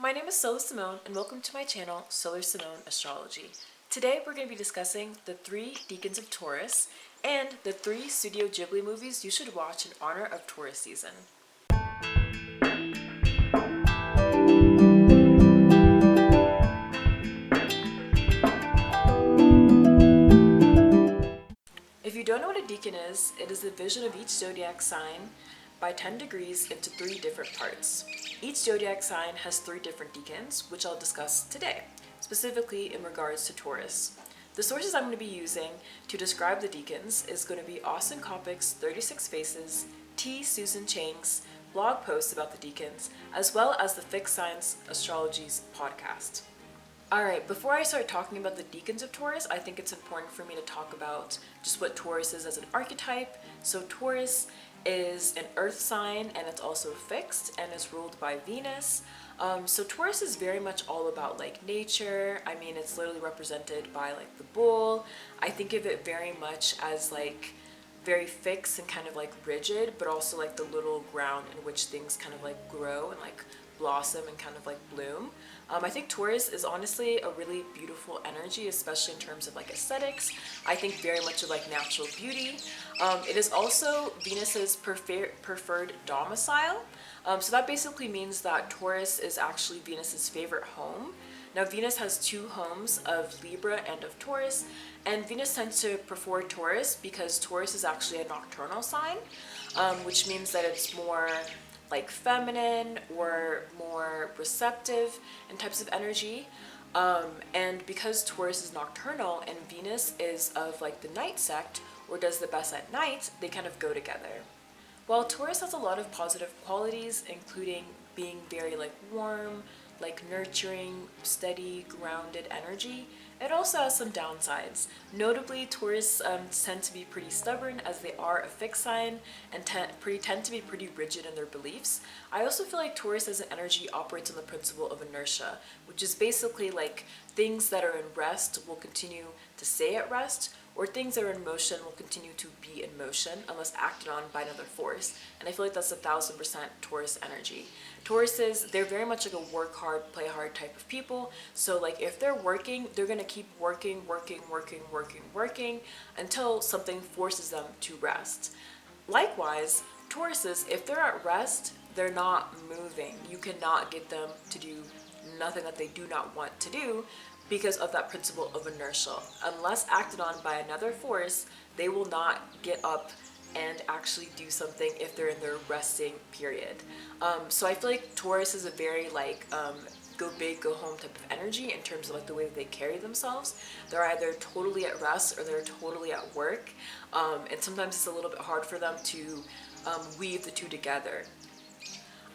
My name is Solar Simone and welcome to my channel, Solar Simone Astrology. Today we're going to be discussing the 3 decans of Taurus and the 3 Studio Ghibli movies you should watch in honor of Taurus season. If you don't know what a decan is, it is the division of each zodiac sign by 10 degrees into 3 different parts. Each zodiac sign has 3 different decans, which I'll discuss today, specifically in regards to Taurus. The sources I'm going to be using to describe the decans is going to be Austin Coppock's 36 Faces, T. Susan Chang's blog posts about the decans, as well as the Fixed Signs Astrology's podcast. Alright, before I start talking about the decans of Taurus, I think it's important for me to talk about just what Taurus is as an archetype. So Taurus is an earth sign and it's also fixed and is ruled by Venus. So Taurus is very much all about like nature. I mean, it's literally represented by like the bull. I think of it very much as like very fixed and kind of like rigid, but also like the little ground in which things kind of like grow and like blossom and kind of like bloom. I think Taurus is honestly a really beautiful energy, especially in terms of like aesthetics. I think very much of like natural beauty. It is also Venus's preferred domicile. So that basically means that Taurus is actually Venus's favorite home. Now Venus has 2 homes of Libra and of Taurus, and Venus tends to prefer Taurus because Taurus is actually a nocturnal sign, which means that it's more like feminine or more receptive in types of energy. And because Taurus is nocturnal and Venus is of like the night sect or does the best at night, they kind of go together. While Taurus has a lot of positive qualities, including being very like warm, like nurturing, steady, grounded energy, it also has some downsides. Notably, Taurus tend to be pretty stubborn as they are a fixed sign and tend to be pretty rigid in their beliefs. I also feel like Taurus as an energy operates on the principle of inertia, which is basically like things that are in rest will continue to stay at rest, or things that are in motion will continue to be in motion unless acted on by another force. And I feel like that's 1000% Taurus energy. Tauruses, they're very much like a work hard, play hard type of people. So like if they're working, they're gonna keep working until something forces them to rest. Likewise, Tauruses, if they're at rest, they're not moving. You cannot get them to do nothing that they do not want to do because of that principle of inertia. Unless acted on by another force, they will not get up and actually do something if they're in their resting period. So I feel like Taurus is a very like go big, go home type of energy in terms of like the way that they carry themselves. They're either totally at rest or they're totally at work. And sometimes it's a little bit hard for them to weave the two together.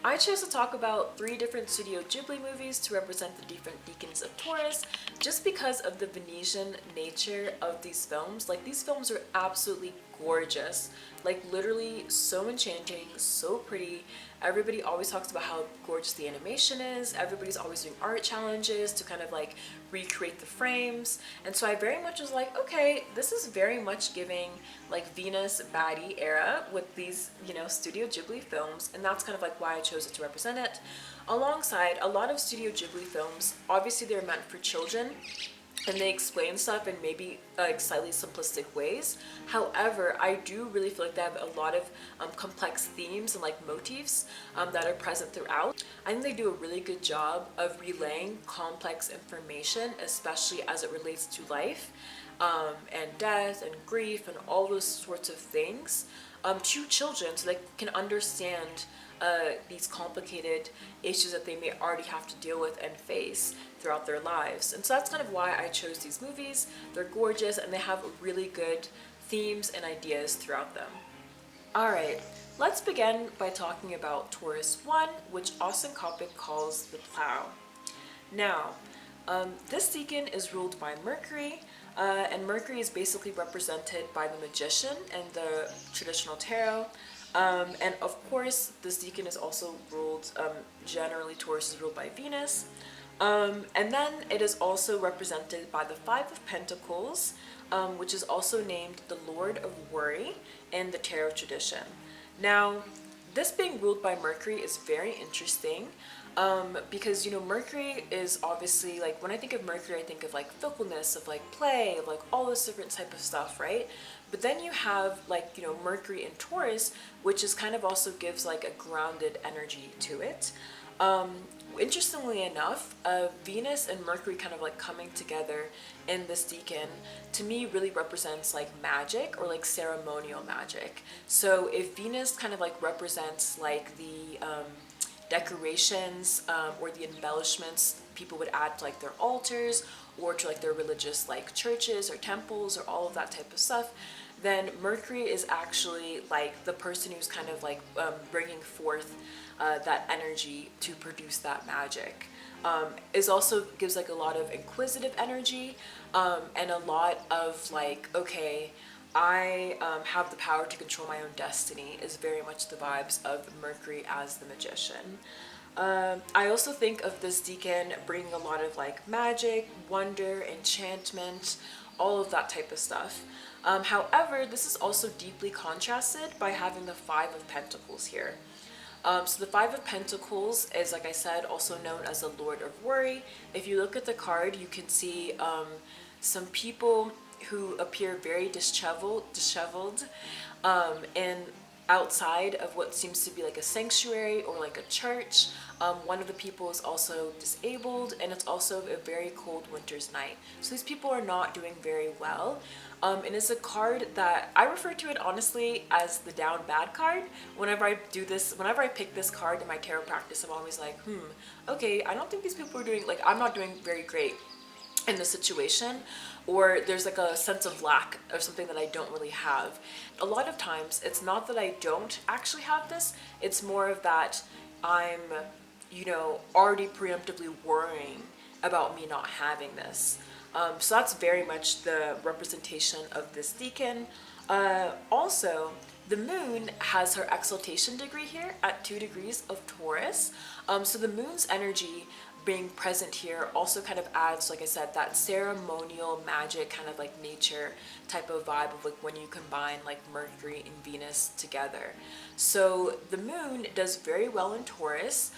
I chose to talk about 3 different Studio Ghibli movies to represent the different decans of Taurus just because of the Venetian nature of these films. Like these films are absolutely gorgeous, like literally so enchanting, so pretty. Everybody always talks about how gorgeous the animation is. Everybody's always doing art challenges to kind of like recreate the frames. And so I very much was like, okay, this is very much giving like Venus baddie era with these, you know, Studio Ghibli films. And that's kind of like why I chose it to represent it. Alongside a lot of Studio Ghibli films, obviously they're meant for children, and they explain stuff in maybe like slightly simplistic ways. However, I do really feel like they have a lot of complex themes and like motifs that are present throughout. I think they do a really good job of relaying complex information, especially as it relates to life and death and grief and all those sorts of things to children so they can understand these complicated issues that they may already have to deal with and face throughout their lives. And so that's kind of why I chose these movies. They're gorgeous and they have really good themes and ideas throughout them. Alright, let's begin by talking about Taurus 1, which Austin Coppock calls the Plow. Now, this decan is ruled by Mercury, and Mercury is basically represented by the Magician and the traditional tarot. And of course, this decan is also ruled, generally Taurus is ruled by Venus. And then it is also represented by the 5 of Pentacles, which is also named the Lord of Worry in the tarot tradition. Now, this being ruled by Mercury is very interesting Because, you know, Mercury is obviously like, when I think of Mercury, I think of like fickleness, of like play, of like all this different type of stuff, right? But then you have like, you know, Mercury in Taurus, which is kind of also gives like a grounded energy to it. Um, Interestingly enough, Venus and Mercury kind of like coming together in this decan to me really represents like magic or like ceremonial magic. So if Venus kind of like represents like the decorations or the embellishments people would add to like their altars or to like their religious like churches or temples or all of that type of stuff, then Mercury is actually like the person who's kind of like bringing forth that energy to produce that magic. Is also gives like a lot of inquisitive energy and a lot of like, okay, I have the power to control my own destiny is very much the vibes of Mercury as the magician. I also think of this decan bringing a lot of like magic, wonder, enchantment, all of that type of stuff. However, this is also deeply contrasted by having the Five of Pentacles here. So the Five of Pentacles is, like I said, also known as the Lord of Worry. If you look at the card, you can see some people who appear very disheveled and outside of what seems to be like a sanctuary or like a church. One of the people is also disabled, and it's also a very cold winter's night. So these people are not doing very well. And it's a card that I refer to it honestly as the down bad card. Whenever I pick this card in my tarot practice, I'm always like, okay, I don't think these people are doing, like, I'm not doing very great in the situation, or there's like a sense of lack of something that I don't really have. A lot of times it's not that I don't actually have this, it's more of that I'm, you know, already preemptively worrying about me not having this. So that's very much the representation of this decan. Also, the moon has her exaltation degree here at 2 degrees of Taurus. So the moon's energy being present here also kind of adds, like I said, that ceremonial magic kind of like nature type of vibe of like when you combine like Mercury and Venus together. So the moon does very well in Taurus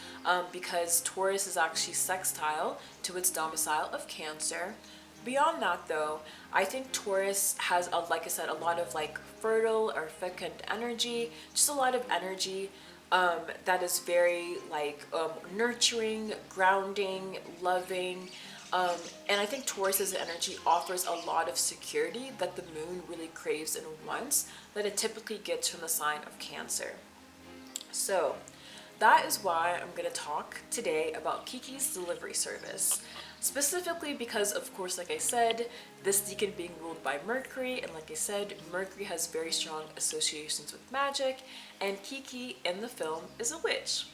because Taurus is actually sextile to its domicile of Cancer. Beyond that though, I think Taurus has, like I said, a lot of like fertile or fecund energy, just a lot of energy that is very like nurturing, grounding, loving, and I think Taurus's energy offers a lot of security that the moon really craves and wants that it typically gets from the sign of Cancer. So that is why I'm going to talk today about Kiki's delivery service. Specifically because, of course, like I said, this decan being ruled by Mercury, and like I said, Mercury has very strong associations with magic, and Kiki in the film is a witch.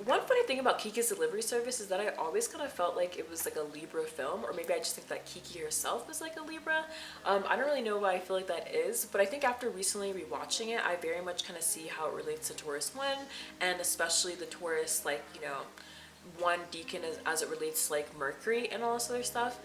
One funny thing about Kiki's delivery service is that I always kind of felt like it was like a Libra film, or maybe I just think that Kiki herself is like a Libra. I don't really know why I feel like that is, but I think after recently rewatching it, I very much kind of see how it relates to Taurus 1, and especially the Taurus, like, you know, one decan as it relates to like Mercury and all this other stuff.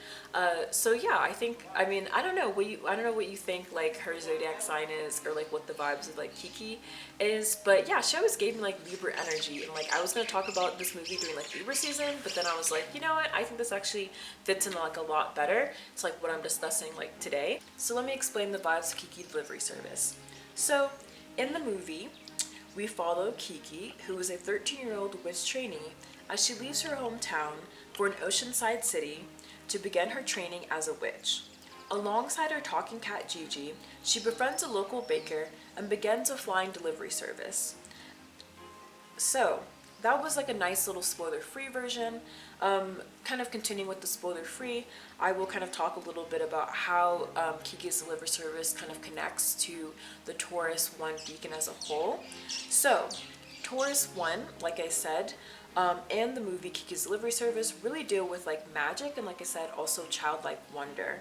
So yeah, I mean, I don't know what you think like her zodiac sign is, or like what the vibes of like Kiki is, but yeah, she always gave me like Libra energy, and like I was gonna talk about this movie during like Libra season, but then I was like, you know what, I think this actually fits in like a lot better. It's like what I'm discussing like today. So let me explain the vibes of Kiki delivery service. So in the movie, we follow Kiki, who is a 13-year-old witch trainee, as she leaves her hometown for an oceanside city to begin her training as a witch. Alongside her talking cat Gigi, she befriends a local baker and begins a flying delivery service. So that was like a nice little spoiler-free version. Kind of continuing with the spoiler-free, I will kind of talk a little bit about how Kiki's delivery service kind of connects to the Taurus 1 decan as a whole. So Taurus 1, like I said, and the movie Kiki's delivery service really deal with like magic, and like I said, also childlike wonder.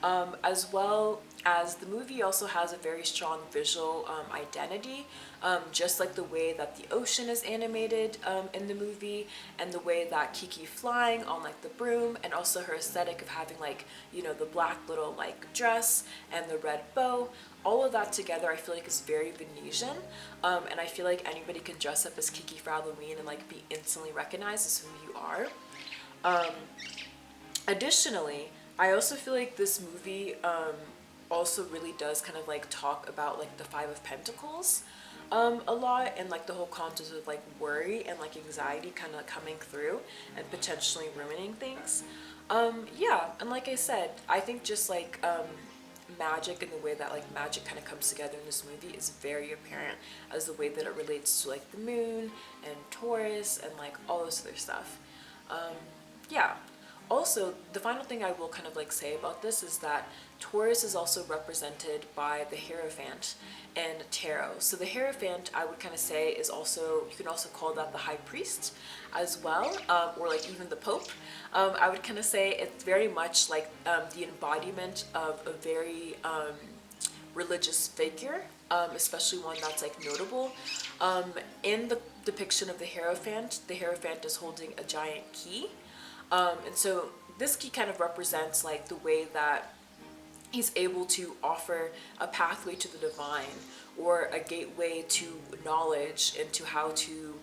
as well as the movie also has a very strong visual identity, just like the way that the ocean is animated in the movie, and the way that Kiki flying on like the broom, and also her aesthetic of having like, you know, the black little like dress and the red bow. All of that together I feel like is very Venetian, and I feel like anybody can dress up as Kiki for Halloween and like be instantly recognized as who you are. Additionally, I also feel like this movie also really does kind of like talk about like the Five of Pentacles a lot, and like the whole concept of like worry and like anxiety kind of coming through and potentially ruining things. Yeah, and like I said, I think just like magic and the way that like magic kind of comes together in this movie is very apparent as the way that it relates to like the moon and Taurus and like all this other stuff. Yeah. Also, the final thing I will kind of like say about this is that Taurus is also represented by the Hierophant and Tarot. So the Hierophant, I would kind of say, is also, you can also call that the High Priest as well, or like even the Pope. I would kind of say it's very much like the embodiment of a very religious figure, especially one that's like notable. In the depiction of the Hierophant is holding a giant key. And so this key kind of represents like the way that he's able to offer a pathway to the divine, or a gateway to knowledge and to how to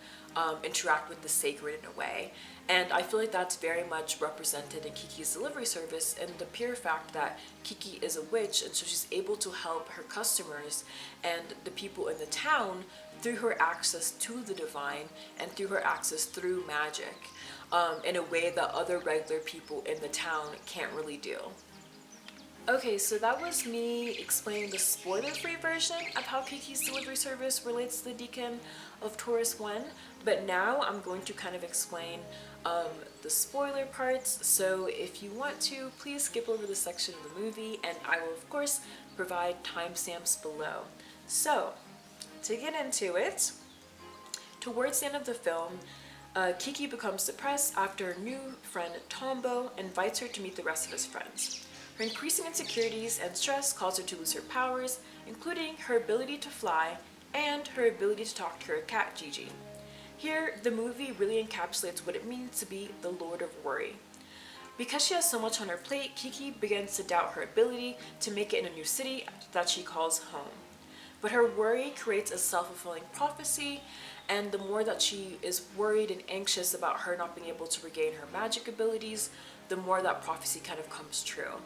interact with the sacred in a way. And I feel like that's very much represented in Kiki's delivery service, and the pure fact that Kiki is a witch, and so she's able to help her customers and the people in the town through her access to the divine and through her access through magic, in a way that other regular people in the town can't really do. Okay, so that was me explaining the spoiler-free version of how Kiki's delivery service relates to the decan of Taurus 1, but now I'm going to kind of explain the spoiler parts. So if you want to, please skip over this section of the movie, and I will of course provide timestamps below. So, to get into it, towards the end of the film, Kiki becomes depressed after her new friend Tombo invites her to meet the rest of his friends. Her increasing insecurities and stress cause her to lose her powers, including her ability to fly and her ability to talk to her cat Gigi. Here, the movie really encapsulates what it means to be the Lord of Worry. Because she has so much on her plate, Kiki begins to doubt her ability to make it in a new city that she calls home. But her worry creates a self-fulfilling prophecy, and the more that she is worried and anxious about her not being able to regain her magic abilities, the more that prophecy kind of comes true.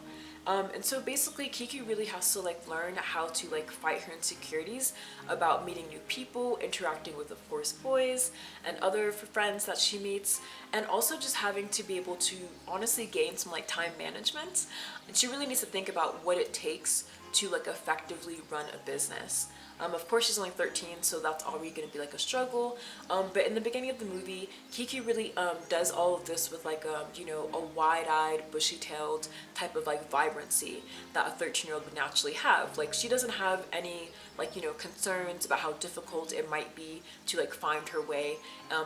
And so basically Kiki really has to like learn how to like fight her insecurities about meeting new people, interacting with of course boys and other friends that she meets, and also just having to be able to honestly gain some like time management. And she really needs to think about what it takes to like effectively run a business. Of course she's only 13, so that's already going to be like a struggle, but in the beginning of the movie Kiki really does all of this with like you know, a wide-eyed, bushy-tailed type of like vibrancy that a 13-year-old would naturally have. Like she doesn't have any like, you know, concerns about how difficult it might be to like find her way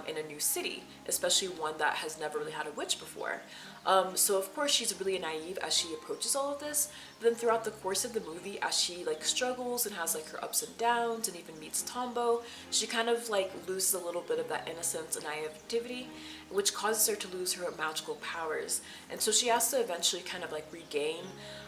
in a new city, especially one that has never really had a witch before. So of course she's really naive as she approaches all of this. But then throughout the course of the movie, as she like struggles and has like her ups and downs and even meets Tombo, she kind of like loses a little bit of that innocence and naivety, which causes her to lose her magical powers. And so she has to eventually kind of like regain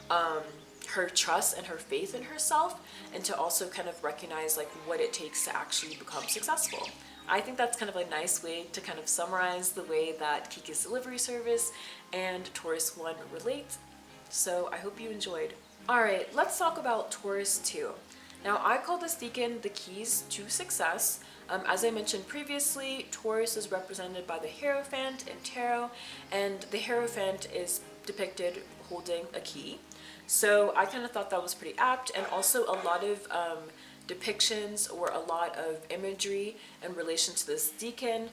her trust and her faith in herself, and to also kind of recognize like what it takes to actually become successful. I think that's kind of a nice way to kind of summarize the way that Kiki's delivery service and Taurus 1 relate. So I hope you enjoyed. Alright, let's talk about Taurus 2. Now I call this decan the keys to success. As I mentioned previously, Taurus is represented by the Hierophant in Tarot, and the Hierophant is depicted holding a key. So I kind of thought that was pretty apt, and also a lot of depictions or a lot of imagery in relation to this decan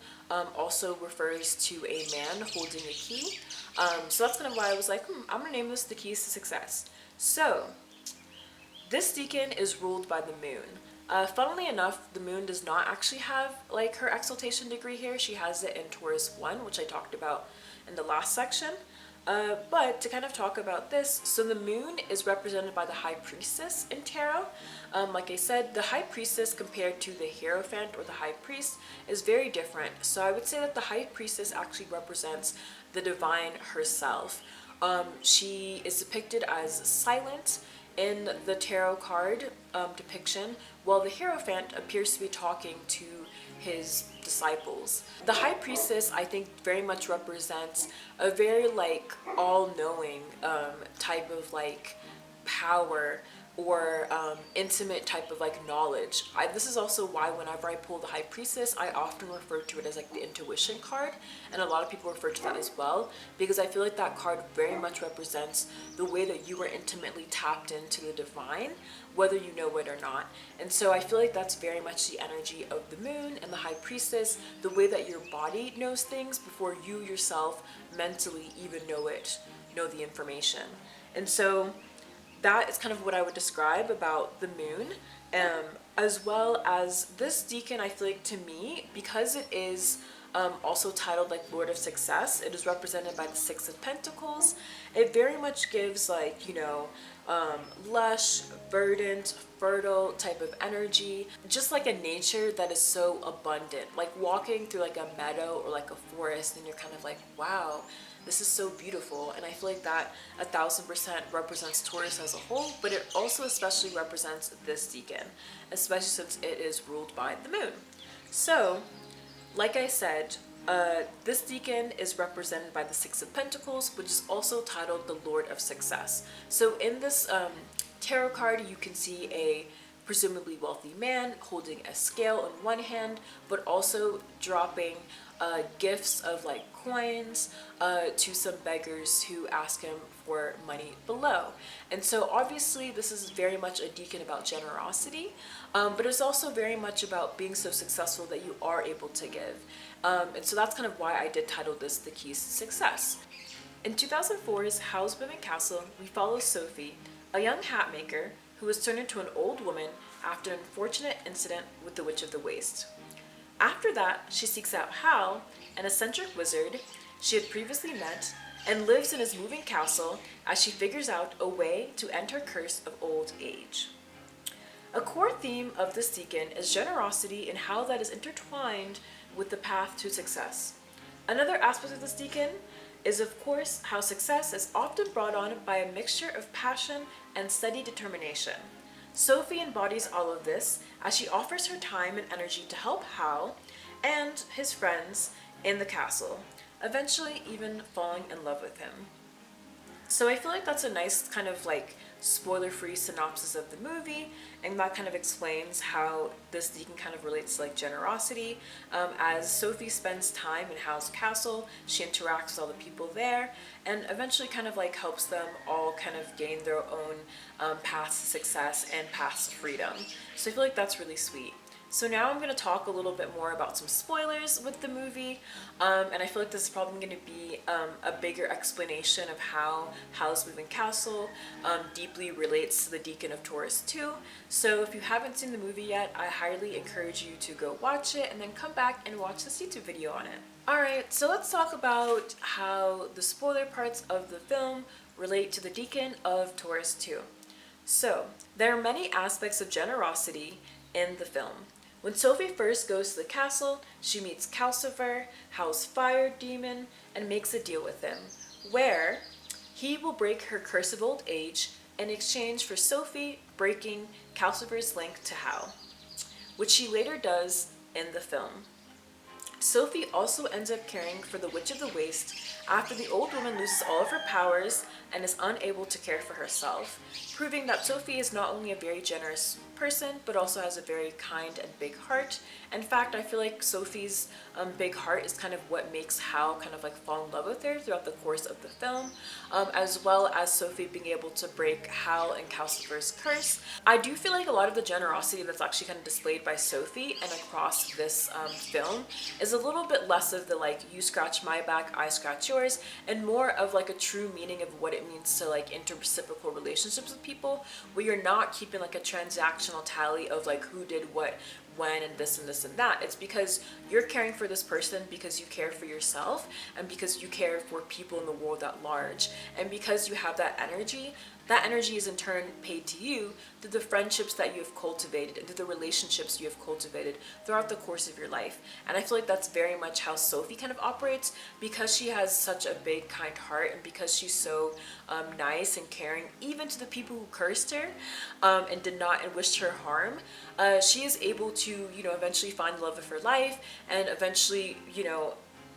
also refers to a man holding a key. So that's kind of why I was like, I'm gonna name this the keys to success. So this decan is ruled by the moon. Funnily enough, the moon does not actually have like her exaltation degree here. She has it in Taurus 1, which I talked about in the last section. But to kind of talk about this, so the moon is represented by the high priestess in tarot. Like I said, the high priestess compared to the hierophant or the high priest is very different. So I would say that the high priestess actually represents the divine herself. She is depicted as silent in the tarot card depiction, while the hierophant appears to be talking to his disciples. The high priestess, I think, very much represents a very like all-knowing type of like power or intimate type of like knowledge. This is also why whenever I pull the high priestess, I often refer to it as like the intuition card, and a lot of people refer to that as well, because I feel like that card very much represents the way that you are intimately tapped into the divine, whether you know it or not. And so I feel like that's very much the energy of the moon and the high priestess, the way that your body knows things before you yourself mentally even know the information. And so that is kind of what I would describe about the moon, as well as this deacon. I feel like, to me, because it is also titled like Lord of Success, it is represented by the Six of Pentacles. It very much gives like, lush, verdant, fertile type of energy, just like a nature that is so abundant, like walking through like a meadow or like a forest, and you're kind of like, wow, this is so beautiful. And I feel like that 1000% represents Taurus as a whole, but it also especially represents this deacon, especially since it is ruled by the moon. So, like I said, this deacon is represented by the Six of Pentacles, which is also titled the Lord of Success. So in this tarot card, you can see a presumably wealthy man holding a scale in one hand, but also dropping gifts of like coins to some beggars who ask him for money below. And so obviously this is very much a deacon about generosity, but it's also very much about being so successful that you are able to give. And so that's kind of why I did title this The Keys to Success. In 2004's Howl's Moving Castle, we follow Sophie, a young hat maker who was turned into an old woman after an unfortunate incident with the Witch of the Waste. After that, she seeks out Howl, an eccentric wizard she had previously met, and lives in his moving castle as she figures out a way to end her curse of old age. A core theme of this deacon is generosity and how that is intertwined with the path to success. Another aspect of this deacon is, of course, how success is often brought on by a mixture of passion and steady determination. Sophie embodies all of this as she offers her time and energy to help Howl and his friends in the castle, eventually even falling in love with him. So I feel like that's a nice kind of like spoiler-free synopsis of the movie, and that kind of explains how this deacon kind of relates to like generosity. As Sophie spends time in Howl's castle, she interacts with all the people there, and eventually kind of like helps them all kind of gain their own paths to success and paths to freedom. So I feel like that's really sweet. So now I'm going to talk a little bit more about some spoilers with the movie, and I feel like this is probably going to be a bigger explanation of how Howl's Moving Castle deeply relates to the Deacon of Taurus too. So if you haven't seen the movie yet, I highly encourage you to go watch it and then come back and watch this YouTube video on it. Alright, so let's talk about how the spoiler parts of the film relate to the Deacon of Taurus 2. So, there are many aspects of generosity in the film. When Sophie first goes to the castle, she meets Calcifer, Howl's fire demon, and makes a deal with him, where he will break her curse of old age in exchange for Sophie breaking Calcifer's link to Howl, which she later does in the film. Sophie also ends up caring for the Witch of the Waste after the old woman loses all of her powers and is unable to care for herself, proving that Sophie is not only a very generous person, but also has a very kind and big heart. In fact, I feel like Sophie's big heart is kind of what makes Howl kind of like fall in love with her throughout the course of the film, as well as Sophie being able to break Howl and Calcifer's curse. I do feel like a lot of the generosity that's actually kind of displayed by Sophie and across this film is a little bit less of the like, you scratch my back, I scratch yours, and more of like a true meaning of what it means to like interreciprocal relationships with people, where you're not keeping like a transactional tally of like who did what when and this and this and that. It's because you're caring for this person because you care for yourself and because you care for people in the world at large. And because you have that energy is in turn paid to you through the friendships that you have cultivated and through the relationships you have cultivated throughout the course of your life. And I feel like that's very much how Sophie kind of operates, because she has such a big, kind heart, and because she's so nice and caring, even to the people who cursed her and did not and wished her harm. She is able to, eventually find the love of her life and eventually,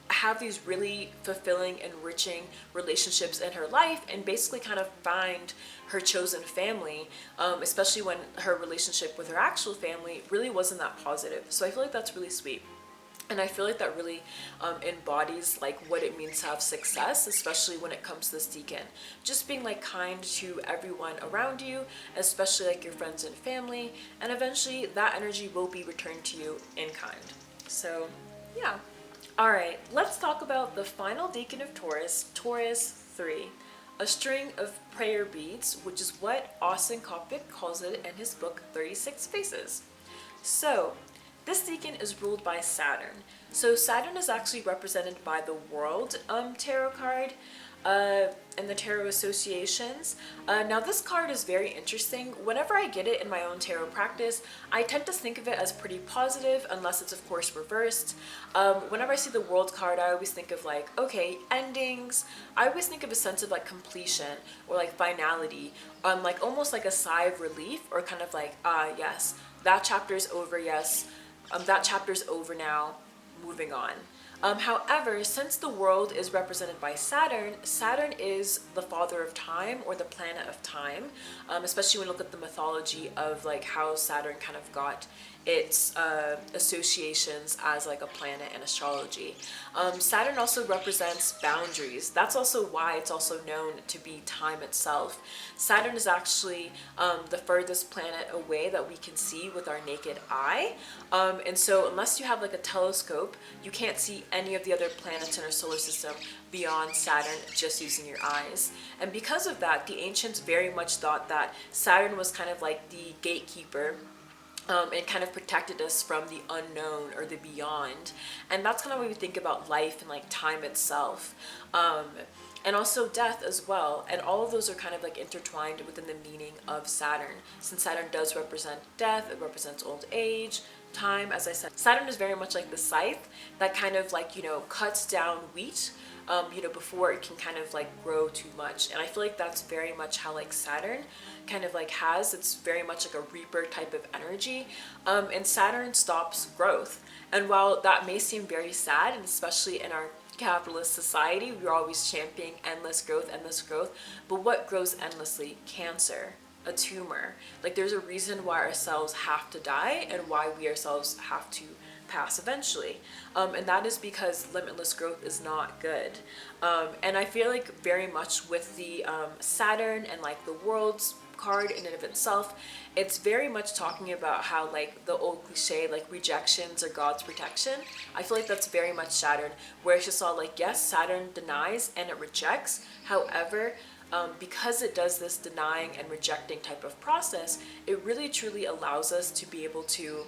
have these really fulfilling, enriching relationships in her life and basically kind of find her chosen family, especially when her relationship with her actual family really wasn't that positive. So I feel like that's really sweet. And I feel like that really embodies like what it means to have success, especially when it comes to this deacon. Just being like kind to everyone around you, especially like your friends and family, and eventually that energy will be returned to you in kind. So yeah. Alright, let's talk about the final deacon of Taurus, Taurus 3. A string of prayer beads, which is what Austin Coppock calls it in his book 36 Faces. So, this deacon is ruled by Saturn. So Saturn is actually represented by the World Tarot card and the Tarot associations. Now this card is very interesting. Whenever I get it in my own tarot practice, I tend to think of it as pretty positive, unless it's of course reversed. Whenever I see the World card, I always think of like, okay, endings. I always think of a sense of like completion or like finality, like almost like a sigh of relief, or kind of like, yes, that chapter's over, yes. That chapter's over now, moving on. However, since the World is represented by Saturn, Saturn is the father of time, or the planet of time, especially when you look at the mythology of like how Saturn kind of got its associations as like a planet in astrology. Saturn also represents boundaries. That's also why it's also known to be time itself. Saturn is actually the furthest planet away that we can see with our naked eye. And so unless you have like a telescope, you can't see any of the other planets in our solar system beyond Saturn just using your eyes. And because of that, the ancients very much thought that Saturn was kind of like the gatekeeper, and kind of protected us from the unknown or the beyond. And that's kind of what we think about life and like time itself. And also death as well. And all of those are kind of like intertwined within the meaning of Saturn. Since Saturn does represent death, it represents old age, time, as I said. Saturn is very much like the scythe that kind of like, cuts down wheat, before it can kind of like grow too much. And I feel like that's very much how like Saturn kind of like it's very much like a reaper type of energy. And Saturn stops growth. And while that may seem very sad, and especially in our capitalist society, we're always championing endless growth, but what grows endlessly? Cancer, a tumor. Like there's a reason why our cells have to die and why we ourselves have to pass eventually, and that is because limitless growth is not good. And I feel like very much with the Saturn and like the World's card in and of itself, it's very much talking about how like the old cliche like rejections are God's protection. I feel like that's very much Saturn, where it's just all like, yes, Saturn denies and it rejects. However, because it does this denying and rejecting type of process, it really truly allows us to be able to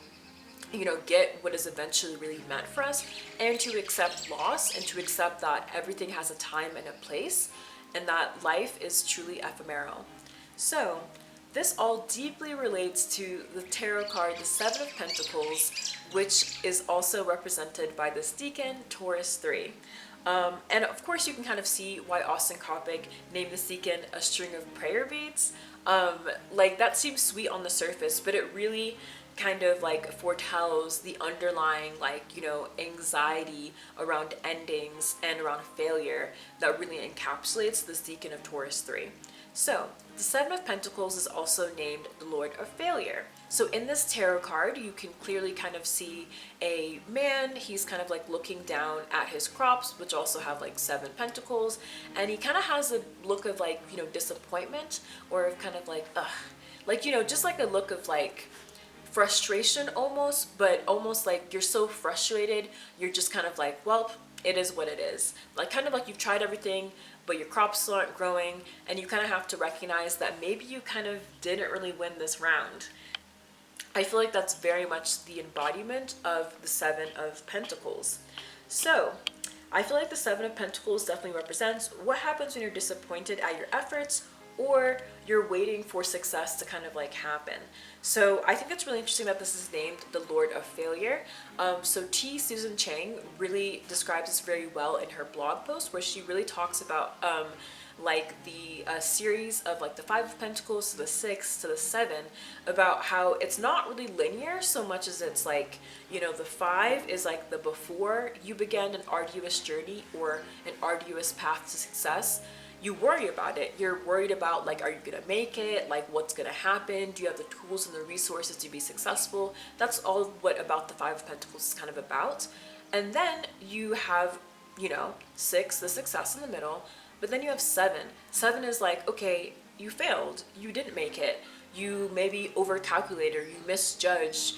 get what is eventually really meant for us, and to accept loss, and to accept that everything has a time and a place, and that life is truly ephemeral. So this all deeply relates to the tarot card, the Seven of Pentacles, which is also represented by this deacon, Taurus 3. And of course you can kind of see why Austin Coppock named this deacon a string of prayer beads. Like that seems sweet on the surface, but it really kind of like foretells the underlying anxiety around endings and around failure that really encapsulates this deacon of Taurus 3. So the Seven of Pentacles is also named the Lord of Failure. So in this tarot card, you can clearly kind of see a man. He's kind of like looking down at his crops, which also have like 7 pentacles, and he kind of has a look of like disappointment, or kind of like just like a look of like frustration almost, but almost like you're so frustrated, you're just kind of like, well, it is what it is. Like kind of like you've tried everything, but your crops aren't growing, and you kind of have to recognize that maybe you kind of didn't really win this round. I feel like that's very much the embodiment of the Seven of Pentacles. So, I feel like the Seven of Pentacles definitely represents what happens when you're disappointed at your efforts or you're waiting for success to kind of like happen. So I think it's really interesting that this is named the Lord of Failure. So T. Susan Chang really describes this very well in her blog post, where she really talks about like the series of like the Five of Pentacles to the Six to the Seven, about how it's not really linear so much as it's like, you know, the Five is like the before you began an arduous journey or an arduous path to success. You worry about it. You're worried about like, are you gonna make it? Like, what's gonna happen? Do you have the tools and the resources to be successful? That's all what about the Five of Pentacles is kind of about. And then you have, you know, Six, the success in the middle, but then you have Seven. Seven is like, okay, you failed. You didn't make it. You maybe overcalculated or you misjudged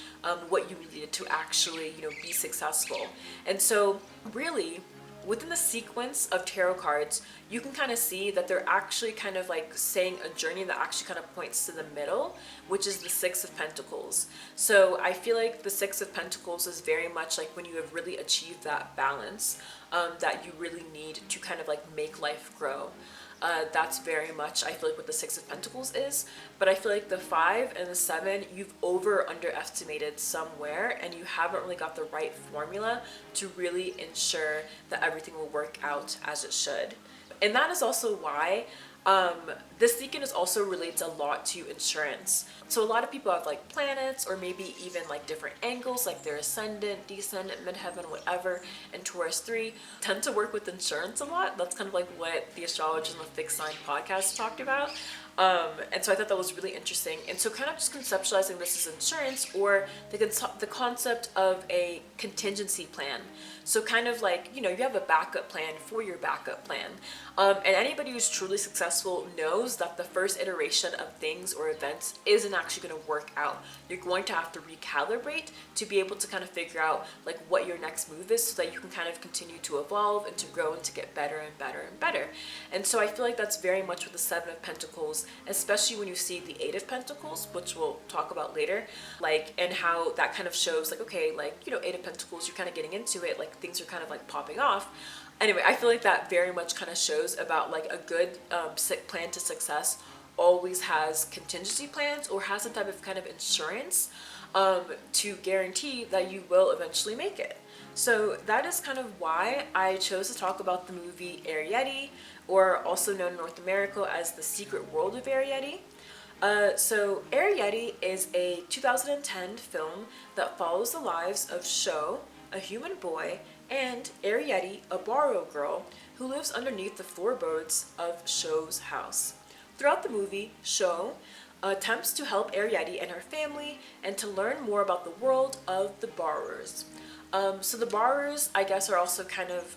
what you needed to actually, you know, be successful. And so really, within the sequence of tarot cards, you can kind of see that they're actually kind of like saying a journey that actually kind of points to the middle, which is the Six of Pentacles. So I feel like the Six of Pentacles is very much like when you have really achieved that balance that you really need to kind of like make life grow. That's very much, I feel like, what the Six of Pentacles is. But I feel like the Five and the Seven, you've underestimated somewhere, and you haven't really got the right formula to really ensure that everything will work out as it should. And that is also why this decan is also relates a lot to insurance. So a lot of people have like planets or maybe even like different angles, like their ascendant, descendant, midheaven, whatever, and Taurus 3 tend to work with insurance a lot. That's kind of like what the Astrology and the Fixed Sign podcast talked about. And so I thought that was really interesting. And so kind of just conceptualizing this as insurance, or the concept of a contingency plan. So kind of like, you know, you have a backup plan for your backup plan. And anybody who's truly successful knows that the first iteration of things or events isn't actually going to work out. You're going to have to recalibrate to be able to kind of figure out like what your next move is, so that you can kind of continue to evolve and to grow and to get better and better and better. And so I feel like that's very much with the Seven of Pentacles, especially when you see the Eight of Pentacles, which we'll talk about later, like, and how that kind of shows like, okay, like, you know, Eight of Pentacles, you're kind of getting into it, like things are kind of like popping off. Anyway, I feel like that very much kind of shows about like a good plan to success always has contingency plans or has some type of kind of insurance to guarantee that you will eventually make it. So that is kind of why I chose to talk about the movie Arrietty, or also known in North America as The Secret World of Arrietty. So Arrietty is a 2010 film that follows the lives of Sho, a human boy, and Arrietty, a borrow girl, who lives underneath the floorboards of Sho's house. Throughout the movie, Sho attempts to help Arrietty and her family and to learn more about the world of the borrowers. So the borrowers, I guess, are also kind of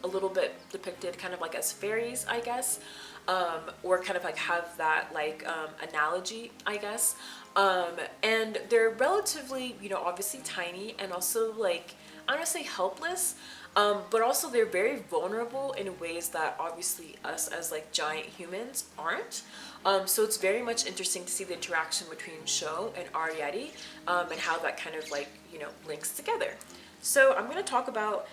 a little bit depicted kind of like as fairies, I guess, or kind of like have that like analogy, I guess. And they're relatively, you know, obviously tiny and also like, I don't want to say helpless, but also they're very vulnerable in ways that obviously us as like giant humans aren't. So it's very much interesting to see the interaction between Sho and Arrietty and how that kind of like, you know, links together. So I'm going to talk about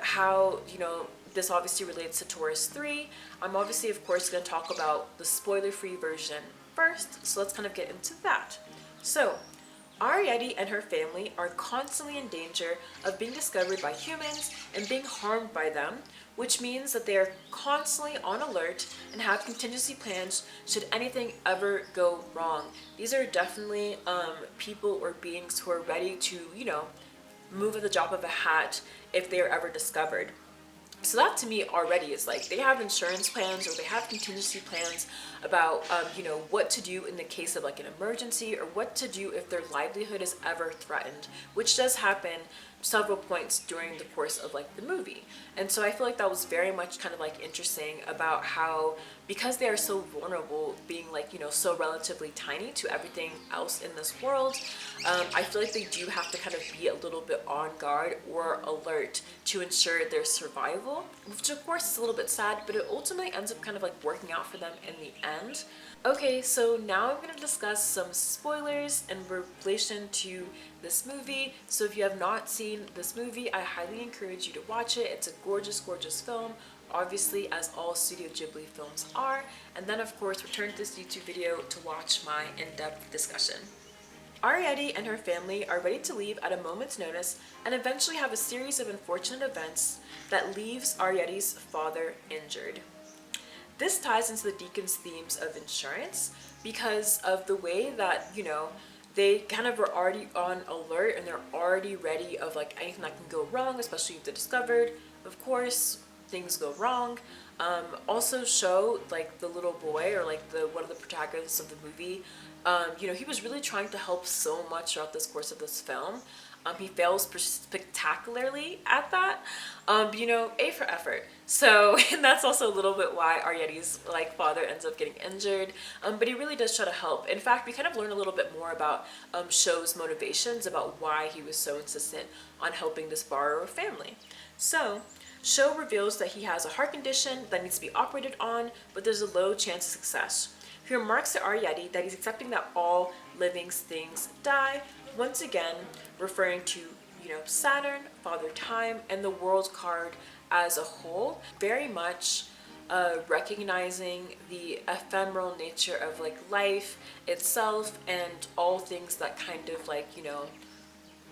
how, you know, this obviously relates to Taurus 3. I'm obviously, of course, going to talk about the spoiler-free version first. So let's kind of get into that. So Arrietty and her family are constantly in danger of being discovered by humans and being harmed by them, which means that they are constantly on alert and have contingency plans should anything ever go wrong. These are definitely people or beings who are ready to, you know, move at the drop of a hat if they are ever discovered. So that to me already is like they have insurance plans or they have contingency plans about you know, what to do in the case of like an emergency, or what to do if their livelihood is ever threatened, which does happen several points during the course of like the movie. And so I feel like that was very much kind of like interesting about how, because they are so vulnerable, being like, you know, so relatively tiny to everything else in this world, I feel like they do have to kind of be a little bit on guard or alert to ensure their survival, which of course is a little bit sad, but it ultimately ends up kind of like working out for them in the end. Okay, so now I'm going to discuss some spoilers in relation to this movie. So if you have not seen this movie, I highly encourage you to watch it. It's a gorgeous, gorgeous film, obviously, as all Studio Ghibli films are. And then of course return to this YouTube video to watch my in-depth discussion. Arrietty and her family are ready to leave at a moment's notice and eventually have a series of unfortunate events that leaves Arrietty's father injured. This ties into the Deacon's themes of insurance because of the way that, you know, they kind of are already on alert and they're already ready of like anything that can go wrong, especially if they're discovered. Of course, things go wrong. Also show like the little boy or like the one of the protagonists of the movie. You know, he was really trying to help so much throughout this course of this film. He fails spectacularly at that, but you know, A for effort. So and that's also a little bit why Arrietty's like father ends up getting injured, but he really does try to help. In fact, we kind of learn a little bit more about Sho's motivations, about why he was so insistent on helping this borrower family. So Sho reveals that he has a heart condition that needs to be operated on, but there's a low chance of success. He remarks to Arrietty that he's accepting that all living things die, once again referring to, you know, Saturn, Father Time, and the world card as a whole, very much recognizing the ephemeral nature of like life itself and all things that kind of like, you know,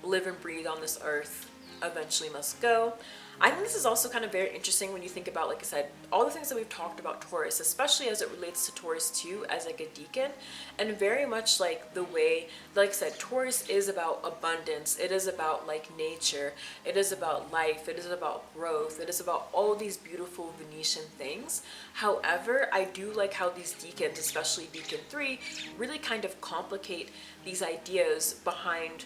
live and breathe on this earth eventually must go. I think this is also kind of very interesting when you think about, like I said, all the things that we've talked about Taurus, especially as it relates to Taurus 2 as like a deacon, and very much like the way, like I said, Taurus is about abundance, it is about like nature, it is about life, it is about growth, it is about all these beautiful Venetian things. However, I do like how these deacons, especially Deacon 3, really kind of complicate these ideas behind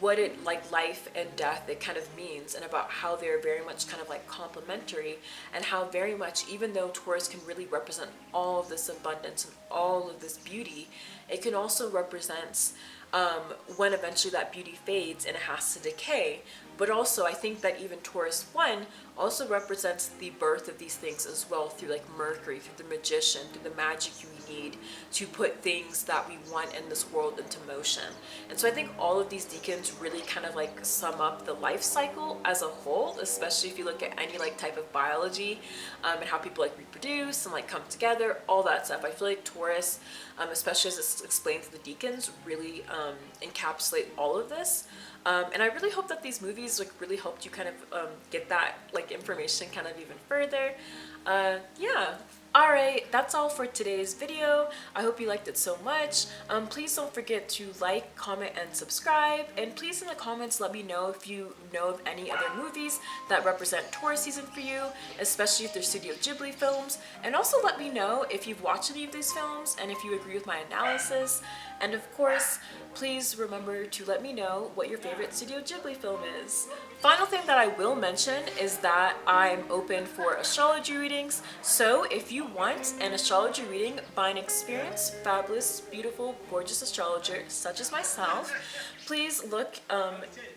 what it like life and death it kind of means, and about how they're very much kind of like complementary, and how very much, even though Taurus can really represent all of this abundance and all of this beauty, it can also represent when eventually that beauty fades and it has to decay. But also I think that even Taurus 1 also represents the birth of these things as well, through like Mercury, through the magician, through the magic you need to put things that we want in this world into motion. And so I think all of these deacons really kind of like sum up the life cycle as a whole, especially if you look at any like type of biology, and how people like reproduce and like come together, all that stuff. I feel like Taurus, especially as it's explained to the deacons, really encapsulate all of this. And I really hope that these movies like really helped you kind of get that like information kind of even further. Yeah. Alright, that's all for today's video. I hope you liked it so much. Please don't forget to like, comment, and subscribe. And please in the comments let me know if you know of any other movies that represent Taurus season for you, especially if they're Studio Ghibli films. And also let me know if you've watched any of these films and if you agree with my analysis. And of course, please remember to let me know what your favorite Studio Ghibli film is. Final thing that I will mention is that I'm open for astrology readings. So if you want an astrology reading by an experienced, fabulous, beautiful, gorgeous astrologer such as myself, please look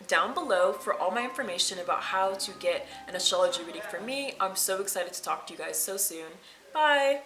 down below for all my information about how to get an astrology reading for me. I'm so excited to talk to you guys so soon. Bye!